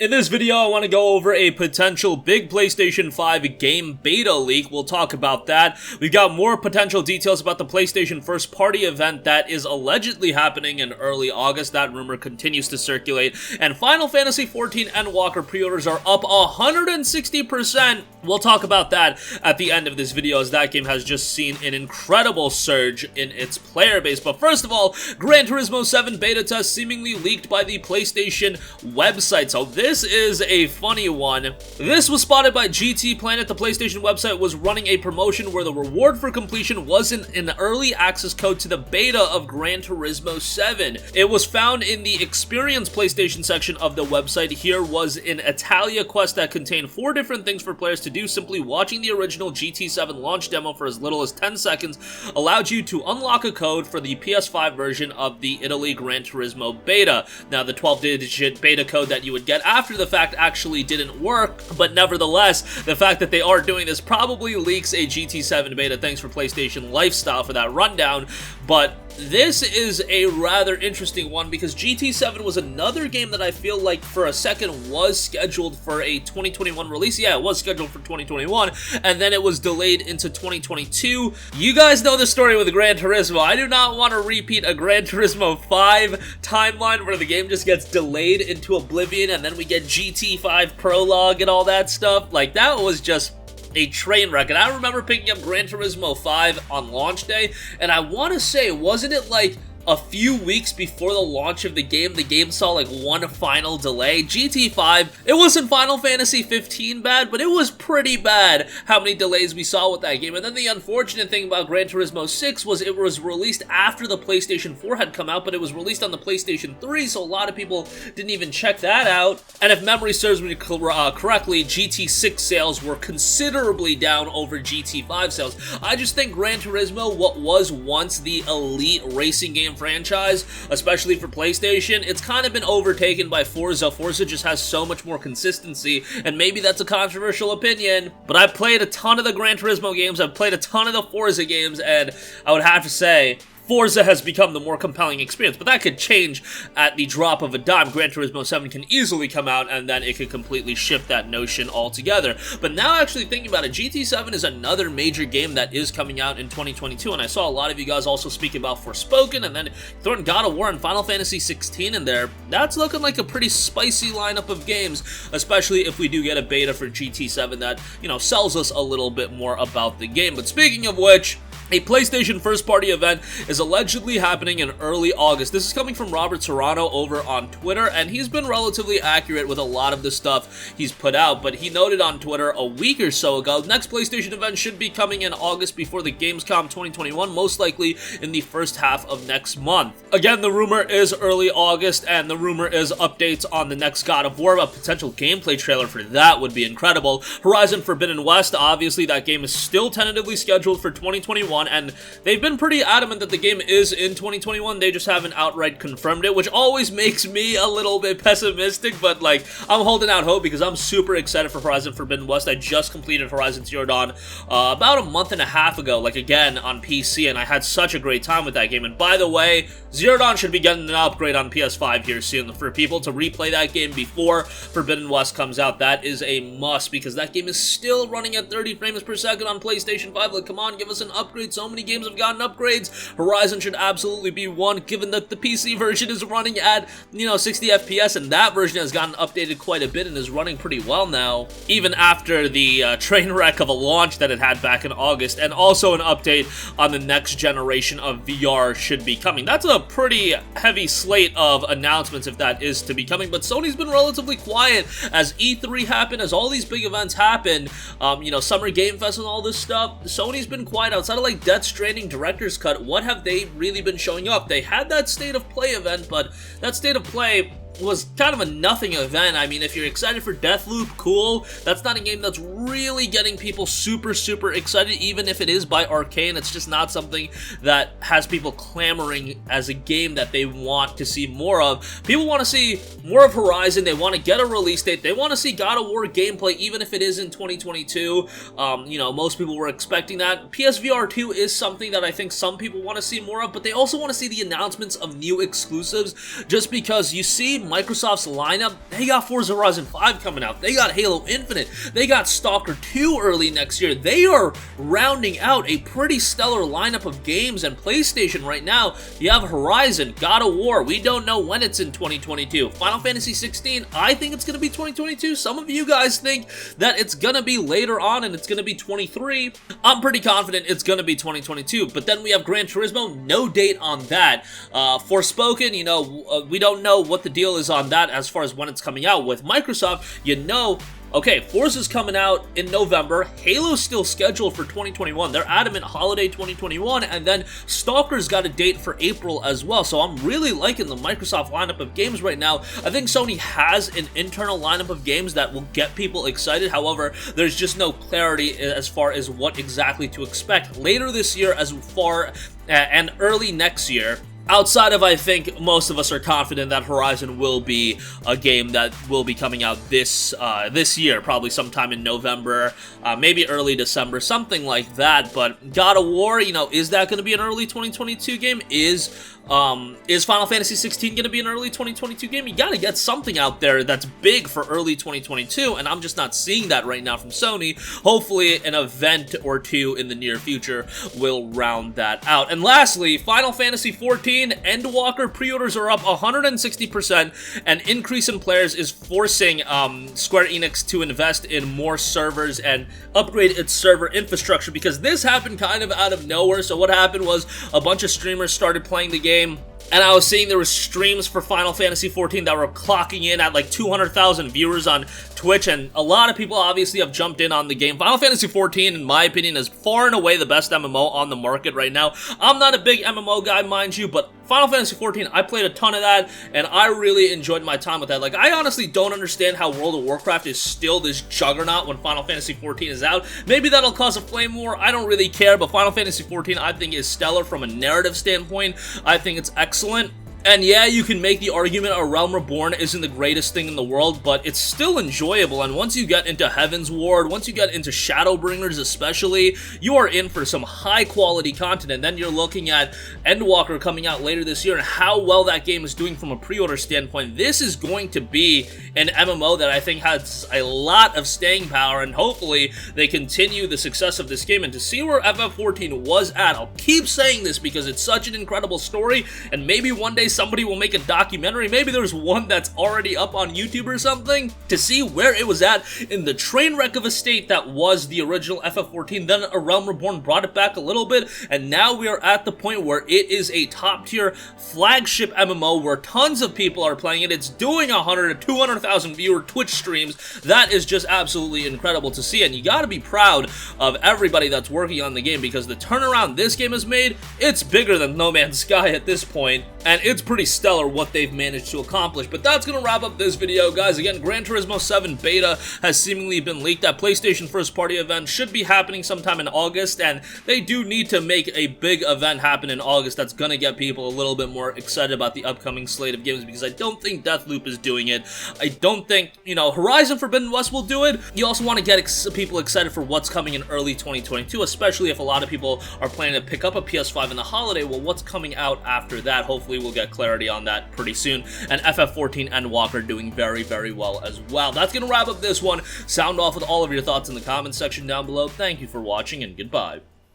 In this video, I want to go over a potential big PlayStation 5 game beta leak. We'll talk about that. We've got more potential details about the PlayStation first party event that is allegedly happening in early August. That rumor continues to circulate. And Final Fantasy XIV Endwalker pre-orders are up 160%. We'll talk about that at the end of this video, as that game has just seen an incredible surge in its player base. But first of all, Gran Turismo 7 beta test seemingly leaked by the PlayStation website. So this is a funny one. This was spotted by GT Planet. The PlayStation website was running a promotion where the reward for completion was an early access code to the beta of Gran Turismo 7. It was found in the Experience PlayStation section of the website. Here was an Italia quest that contained 4 different things for players to do. Simply watching the original GT7 launch demo for as little as 10 seconds allowed you to unlock a code for the PS5 version of the Italy Gran Turismo beta. Now, the 12-digit beta code that you would get after the fact actually didn't work, but nevertheless, the fact that they are doing this probably leaks a GT7 beta. Thanks for PlayStation Lifestyle for that rundown. But this is a rather interesting one because GT7 was another game that I feel like for a second was scheduled for a 2021 release. Yeah, it was scheduled for 2021, and then it was delayed into 2022. You guys know the story with Gran Turismo. I do not want to repeat a Gran Turismo 5 timeline where the game just gets delayed into oblivion and then we get GT5 prologue and all that stuff. Like, that was just a train wreck. And I remember picking up Gran Turismo 5 on launch day, and I want to say, wasn't it like a few weeks before the launch of the game saw like one final delay? GT5, it wasn't Final Fantasy 15 bad, but it was pretty bad how many delays we saw with that game. And then the unfortunate thing about Gran Turismo 6 was it was released after the PlayStation 4 had come out, but it was released on the PlayStation 3, so a lot of people didn't even check that out. And if memory serves me correctly, GT6 sales were considerably down over GT5 sales. I just think Gran Turismo, what was once the elite racing game franchise, especially for PlayStation, it's kind of been overtaken by Forza. Forza just has so much more consistency, and maybe that's a controversial opinion, but I've played a ton of the Gran Turismo games, I've played a ton of the Forza games, and I would have to say Forza has become the more compelling experience, but that could change at the drop of a dime. Gran Turismo 7 can easily come out, and then it could completely shift that notion altogether. But now, actually thinking about it, GT7 is another major game that is coming out in 2022, and I saw a lot of you guys also speak about Forspoken, and then throwing God of War and Final Fantasy 16 in there. That's looking like a pretty spicy lineup of games, especially if we do get a beta for GT7 that, you know, sells us a little bit more about the game. But speaking of which, a PlayStation first-party event is allegedly happening in early August. This is coming from Robert Serrano over on Twitter, and he's been relatively accurate with a lot of the stuff he's put out, but he noted on Twitter a week or so ago, next PlayStation event should be coming in August before the Gamescom 2021, most likely in the first half of next month. Again, the rumor is early August, and the rumor is updates on the next God of War. A potential gameplay trailer for that would be incredible. Horizon Forbidden West, obviously that game is still tentatively scheduled for 2021, and they've been pretty adamant that the game is in 2021, they just haven't outright confirmed it, which always makes me a little bit pessimistic, but like, I'm holding out hope because I'm super excited for Horizon Forbidden West. I just completed Horizon Zero Dawn about a month and a half ago, like again on PC, and I had such a great time with that game. And by the way, Zero Dawn should be getting an upgrade on PS5 here soon for people to replay that game before Forbidden West comes out. That is a must because that game is still running at 30 frames per second on PlayStation 5. Like, come on, give us an upgrade. So many games have gotten upgrades. Horizon should absolutely be one, given that the PC version is running at, 60 FPS, and that version has gotten updated quite a bit and is running pretty well now, even after the train wreck of a launch that it had back in August. And also an update on the next generation of VR should be coming. That's a pretty heavy slate of announcements if that is to be coming, but Sony's been relatively quiet as E3 happened, as all these big events happened, Summer Game Fest and all this stuff. Sony's been quiet outside of like Death Stranding Director's Cut. What have they really been showing up? They had that State of Play event, but that State of Play was kind of a nothing event. I mean, if you're excited for Deathloop, cool. That's not a game that's really getting people super excited, even if it is by Arcane. It's just not something that has people clamoring as a game that they want to see more of. People want to see more of Horizon. They want to get a release date. They want to see God of War gameplay, even if it is in 2022. Most people were expecting that. PSVR 2 is something that I think some people want to see more of, but they also want to see the announcements of new exclusives, just because you see Microsoft's lineup, they got Forza Horizon 5 coming out, they got Halo Infinite, they got Stalker 2 early next year. They are rounding out a pretty stellar lineup of games, and PlayStation right now, you have Horizon, God of War, we don't know when it's in 2022. Final Fantasy 16, I think it's going to be 2022. Some of you guys think that it's going to be later on and it's going to be 23. I'm pretty confident it's going to be 2022, but then we have Gran Turismo, no date on that. Forspoken, you know, we don't know what the deal is on that as far as when it's coming out. With Microsoft, you know, okay, Forza's coming out in November, Halo's still scheduled for 2021, they're adamant holiday 2021, and then Stalker's got a date for April as well, so I'm really liking the Microsoft lineup of games right now. I think Sony has an internal lineup of games that will get people excited, however, there's just no clarity as far as what exactly to expect later this year as far and early next year. Outside of, I think most of us are confident that Horizon will be a game that will be coming out this year, probably sometime in November, maybe early December, something like that. But God of War, you know, is that going to be an early 2022 game? Is Final Fantasy 16 going to be an early 2022 game? You got to get something out there that's big for early 2022, and I'm just not seeing that right now from Sony. Hopefully, an event or two in the near future will round that out. And lastly, Final Fantasy 14 Endwalker pre-orders are up 160%. An increase in players is forcing Square Enix to invest in more servers and upgrade its server infrastructure, because this happened kind of out of nowhere. So what happened was a bunch of streamers started playing the game, and I was seeing there were streams for Final Fantasy 14 that were clocking in at like 200,000 viewers on Twitch, and a lot of people obviously have jumped in on the game. Final Fantasy 14, in my opinion, is far and away the best MMO on the market right now. I'm not a big MMO guy, mind you, but Final Fantasy 14, I played a ton of that, and I really enjoyed my time with that. Like, I honestly don't understand how World of Warcraft is still this juggernaut when Final Fantasy 14 is out. Maybe that'll cause a flame war, I don't really care, but Final Fantasy 14 I think is stellar from a narrative standpoint. I think it's excellent. And yeah, you can make the argument A Realm Reborn isn't the greatest thing in the world, but it's still enjoyable, and once you get into Heaven's Ward, once you get into Shadowbringers especially, you are in for some high-quality content. And then you're looking at Endwalker coming out later this year and how well that game is doing from a pre-order standpoint. This is going to be an MMO that I think has a lot of staying power, and hopefully they continue the success of this game. And to see where FF14 was at, I'll keep saying this because it's such an incredible story, and maybe one day somebody will make a documentary. Maybe there's one that's already up on YouTube or something. To see where it was at in the train wreck of a state that was the original FF14, then A Realm Reborn brought it back a little bit, and now we are at the point where it is a top-tier flagship MMO where tons of people are playing it. It's doing 100 to 200,000 viewer Twitch streams. That is just absolutely incredible to see, and you gotta be proud of everybody that's working on the game, because the turnaround this game has made, it's bigger than No Man's Sky at this point, and it's pretty stellar what they've managed to accomplish. But that's gonna wrap up this video, guys. Again, Gran Turismo 7 beta has seemingly been leaked. That PlayStation first party event should be happening sometime in August, and they do need to make a big event happen in August that's gonna get people a little bit more excited about the upcoming slate of games, because I don't think Deathloop is doing it. I don't think, you know, Horizon Forbidden West will do it. You also want to get people excited for what's coming in early 2022, especially if a lot of people are planning to pick up a PS5 in the holiday. Well, what's coming out after that? Hopefully we'll get clarity on that pretty soon. And FF14 Endwalker doing very, very well as well. That's going to wrap up this one. Sound off with all of your thoughts in the comments section down below. Thank you for watching, and goodbye.